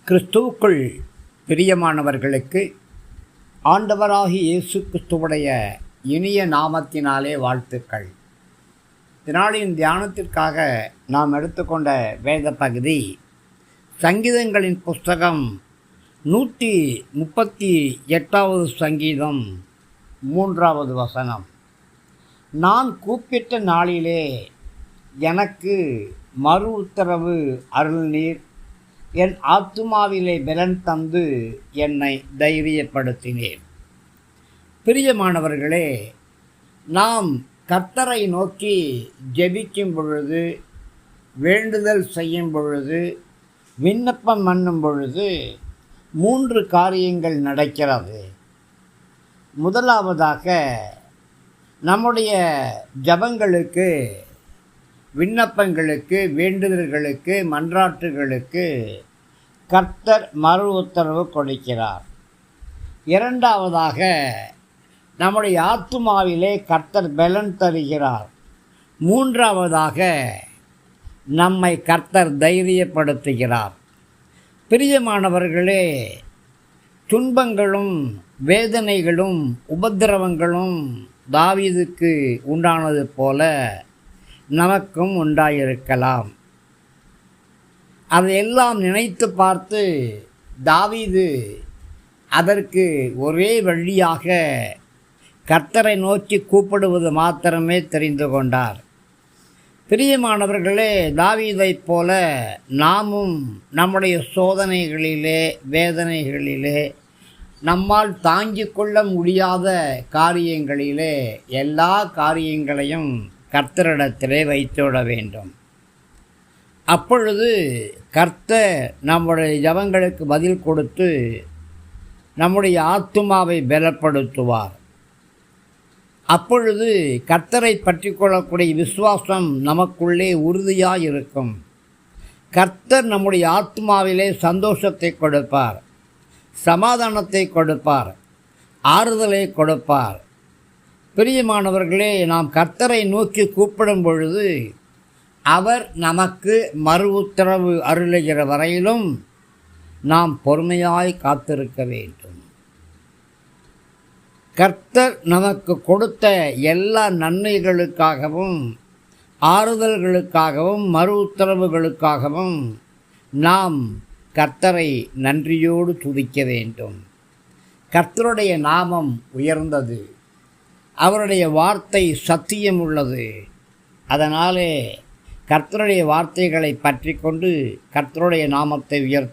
கிறிஸ்துவுக்குள் பிரியமானவர்களுக்கு ஆண்டவராகிய இயேசு கிறிஸ்துவுடைய இனிய நாமத்தினாலே வாழ்த்துக்கள். இதனாலின் தியானத்திற்காக நாம் எடுத்துக்கொண்ட வேத பகுதி சங்கீதங்களின் புஸ்தகம் 138வது சங்கீதம் 3வது வசனம். நான் கூப்பிட்ட நாளிலே எனக்கு மறு உத்தரவு அருள்நீர், என் ஆத்துமாவிலே பலன் தந்து என்னை தைரியப்படுத்தினேன். பிரியமானவர்களே, நாம் கர்த்தரை நோக்கி ஜெபிக்கும் பொழுது, வேண்டுதல் செய்யும் பொழுது, விண்ணப்பம் பண்ணும் பொழுது 3 காரியங்கள் நடக்கிறது. முதலாவதாக, நம்முடைய ஜபங்களுக்கு, விண்ணப்பங்களுக்கு, வேண்டுதல்களுக்கு, மன்றாட்டுகளுக்கு கர்த்தர் மறு உத்தரவு கொடுக்கிறார். இரண்டாவதாக, நம்முடைய ஆத்துமாவிலே கர்த்தர் பலன் தருகிறார். மூன்றாவதாக, நம்மை கர்த்தர் தைரியப்படுத்துகிறார். பிரியமானவர்களே, துன்பங்களும் வேதனைகளும் உபத்திரவங்களும் தாவீதுக்கு உண்டானது போல நமக்கும் உண்டாயிருக்கலாம். அதையெல்லாம் நினைத்து பார்த்து தாவீது அதற்கு ஒரே வழியாக கர்த்தரை நோக்கி கூப்பிடுவது மாத்திரமே தெரிந்து கொண்டார். பிரியமானவர்களே, தாவீதைப் போல நாமும் நம்முடைய சோதனைகளிலே, வேதனைகளிலே, நம்மால் தாங்கிக் கொள்ள முடியாத காரியங்களிலே எல்லா காரியங்களையும் கர்த்தரிடத்திலே வைத்துவிட வேண்டும். அப்பொழுது கர்த்தர் நம்முடைய ஜெபங்களுக்கு பதில் கொடுத்து நம்முடைய ஆத்துமாவை பலப்படுத்துவார். அப்பொழுது கர்த்தரை பற்றி கொள்ளக்கூடிய விசுவாசம் நமக்குள்ளே உறுதியாக இருக்கும். கர்த்தர் நம்முடைய ஆத்துமாவிலே சந்தோஷத்தை கொடுப்பார், சமாதானத்தை கொடுப்பார், ஆறுதலை கொடுப்பார். பிரியமானவர்களே, நாம் கர்த்தரை நோக்கி கூப்பிடும் பொழுது அவர் நமக்கு மறு உத்தரவு அருளுகிற வரையிலும் நாம் பொறுமையாய் காத்திருக்க வேண்டும். கர்த்தர் நமக்கு கொடுத்த எல்லா நன்மைகளுக்காகவும், ஆறுதல்களுக்காகவும், மறு உத்தரவுகளுக்காகவும் நாம் கர்த்தரை நன்றியோடு துதிக்க வேண்டும். கர்த்தருடைய நாமம் உயர்ந்தது, அவருடைய வார்த்தை சத்தியம் உள்ளது. அதனாலே கர்த்தருடைய வார்த்தைகளை பற்றி கொண்டு கர்த்தருடைய நாமத்தை உயர்த்தும்.